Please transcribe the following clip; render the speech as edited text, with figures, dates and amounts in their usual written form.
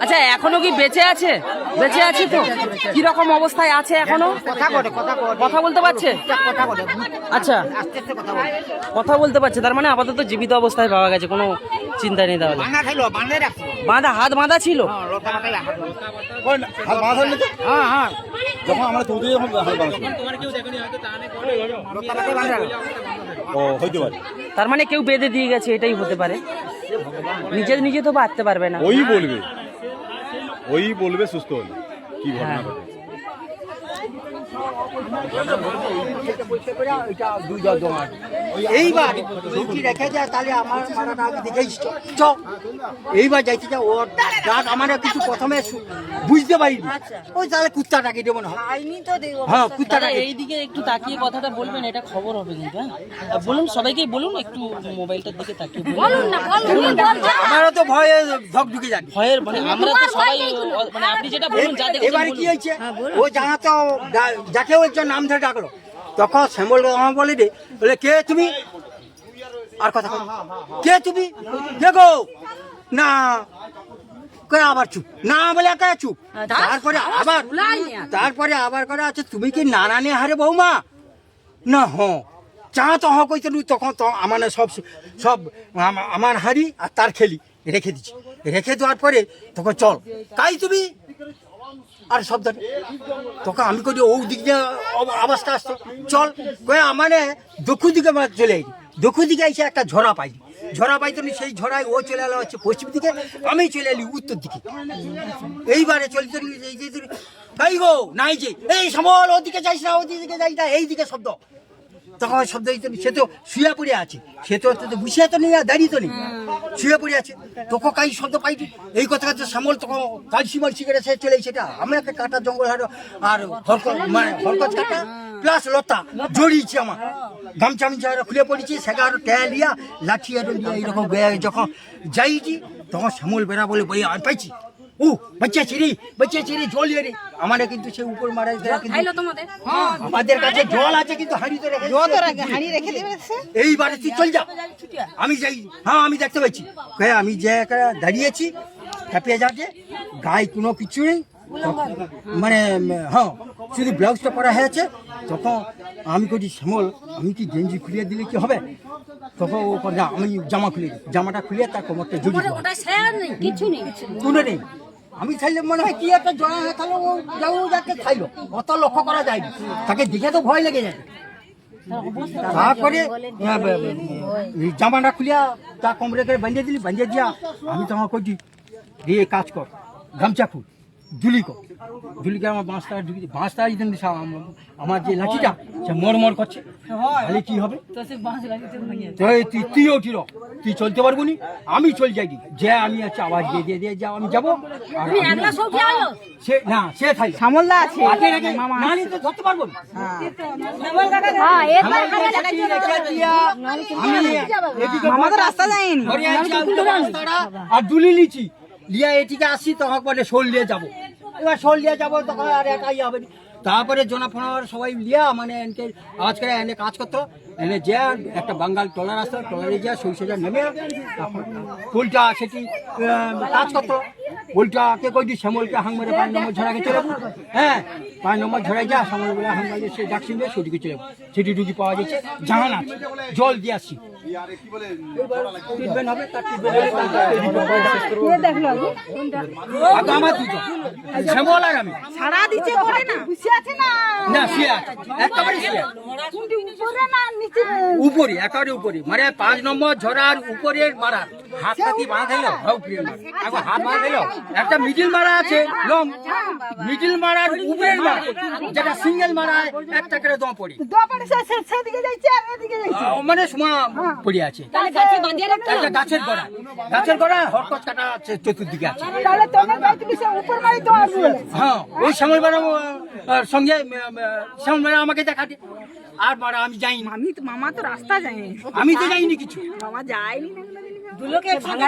আচ্ছা এখনো কি বেঁচে আছে? বেঁচে আছে তো? কিরকম অবস্থায় আছে এখনো? কথা বলতে পারছে? আচ্ছা কথা বলতে পারছে, তার মানে আপাতত জীবিত অবস্থায় পাওয়া গেছে, কোনো চিন্তা নেই। তাহলে বাঁধা, হাত বাঁধা ছিল? যখন আমরা চৌধুরী তার মানে কেউ বেঁধে দিয়ে গেছে, এটাই হতে পারে। নিজে তো বাঁধতে পারবে না। ওই বলবে সুস্থ হলে কি ঘটনা ঘটে। এইবার রেখে যায় তাহলে আমার মারাটা আগে দেখেই এইবার যাইতে যা ওর ডাক আমার কিছু প্রথমে বুঝতে পারিনি, ওই তাহলে কুত্তাটাকে দেবো না। হ্যাঁ কুত্তাটাকে এইদিকে একটু তাকিয়ে কথাটা বলবেন, এটা খবর হবে কিন্তু। হ্যাঁ বলুন, সবাইকেই বলুন, একটু মোবাইলটার দিকে তাকিয়ে বলুন। আমারও তো ভয়ে ধক ঢুকে যাবে, ভয়ের মানে আমরা তো সবাই মানে আপনি যেটা বলুন যা দেখেছেন। এবারে কি হয়েছে, ও জানা তো যাকে ওই নাম ধরে ডাকলো, তখন শ্যামল আমার বলে রে, বলে কে তুমি? আর কথা কে তুমি? কে গো? না আবার চুপ, না বলে একা চুপ। তারপরে আবার করে আছে, তুমি কি নানানি হারে বৌমা? না চা তো কইতে তখন তো আমার সব আমার হাড়ি আর তার খেলি রেখে দিচ্ছি। রেখে দেওয়ার পরে তখন চল তাই তুমি আর শব্দ, তখন আমি করি ও দিক দিয়ে অবস্থা আসতো, চল কয়ে মানে দক্ষিণ দিকে চলে আইনি। দক্ষিণ দিকে এসে একটা ঝরা পাইনি, ঝরা পাইতো নি, সেই ঝড়ায় ও চলে এলো হচ্ছে পশ্চিম দিকে, আমি চলে এলি উত্তর দিকে। এইবারে চলতে তাই গো নাই যে এই সমল ওদিকে যাইস না, ওদিকে যাইস না, এই দিকে শব্দ। তখন শব্দ হইতো, সে তো শুয়ে পড়ে আছে, সে তো বসিয়া তো নেই আর দাঁড়িয়ে তো নেই, শুয়ে পড়ে আছে। তখন কাই শব্দ পাইনি, এই কথা শ্যামল তখন কালসি মালসি করে সে চলে সেটা আমরা একটা কাটা জঙ্গল হারো আর হরকত কাটা প্লাস লতা জড়িয়েছি, আমার গামছা খুলে পড়েছি, সেগা আরো টেলিয়া লাঠি আরো এইরকম যখন যাইছি, তখন শ্যামল বেড়া বলে বই আর পাইছি ও বাচ্চা ছিড়ি জল রে আমার, কিন্তু সে উপর মারা আমাদের কাছে জল আছে কিন্তু হাঁড়িতে রেখে এইবারে তুই চল যা, আমি যাই। হ্যাঁ আমি দেখতে পাচ্ছি, আমি যে দাঁড়িয়েছি কাঁপিয়ে যাচ্ছে, গায়ে কোনো কিছু নেই, মানে হ্যাঁ শুধু ব্লাউজটা পরা হয়েছে। তখন আমি করি শ্যামল আমি কি গেঞ্জি খুলিয়ে দিলে কি হবে? তখন ও না আমি জামা খুলে দিই, জামাটা খুলে তার কোমরটা জড়িয়ে কোনো নেই। আমি খাইলে মনে হয় কি একটা জড়া হয়ে থাকলো, ও যাও যাকে খাইলো, অত লক্ষ্য করা যায়নি, তাকে দেখে তো ভয় লেগে যায়। তারপরে জামাটা খুলিয়া তা কোমরে করে বাঁধিয়ে দিলি, বাঁধিয়ে দিয়া আমি তোমার করছি দিয়ে কাজ কর, গামছা খুল, ধুলিকে আমার বাঁশটা আমার যে লাঠিটা সে মর করছে, তাহলে কি হবে? তুই চলতে পারবো নি, আমি চল যাই যে আমি আছি আওয়াজ দিয়ে যাও, আমি যাবো। সে থাই সামলদা আছে, ধরতে পারবো আর দুলি লিচি লিয়া এটিকে আসি, তখন বলে শোল নিয়ে যাবো। এবার শোল নিয়ে যাবো, তখন আর একাই হবে। তারপরে জোনা ফোনার সবাই লিয়া মানে এনকে আওয়াজ করে এনে কাজ করতো, এনে যে একটা বাঙ্গাল ট্রলার আসতো, ট্রলারে যা সরিষা নেমে পোলটা সেটি কাজ করতো। পোলটাকে কই দিই শ্যামলকে হাং মেরে 5 নম্বর ঝড়াকে চলে, হ্যাঁ 5 নম্বর ঝড়াই যা শ্যামল বলে হাং মারে সে ডাকছিন দিয়ে সেটিকে চলে, সেটি ঢুকি পাওয়া যাচ্ছে, জাহান আছে, জল দিয়ে আসছি। আমার দুজন শ্যামল আর আমি সারা দিচ্ছে করে না বসে আছে না শুয়ে আছে, একেবারে শুয়ে উপরে, একেবারে উপরে, মানে 5 নম্বর ঝড়ার উপরের মারা হাতটা কি বাঁধা দিল, হাত বাঁধা দিল, একটা মিডিল মারা আছে লং, মিডিল মারার উপরের মারা যেটা সিঙ্গেল মারা একটা করে দম পড়ি, মানে সময় পড়ে আছে একটা গাছের গোড়া হরকত কাটা চতুর্দিকে আছে। হ্যাঁ ওই শ্যামল মারা সঙ্গে শ্যামল মারা আমাকে দেখাতে, আর মারা আমি যাইনি, মামা তো রাস্তা যায়নি, আমি তো যাইনি কিছু, মামা যায়নি। দুলোকে ভাঙা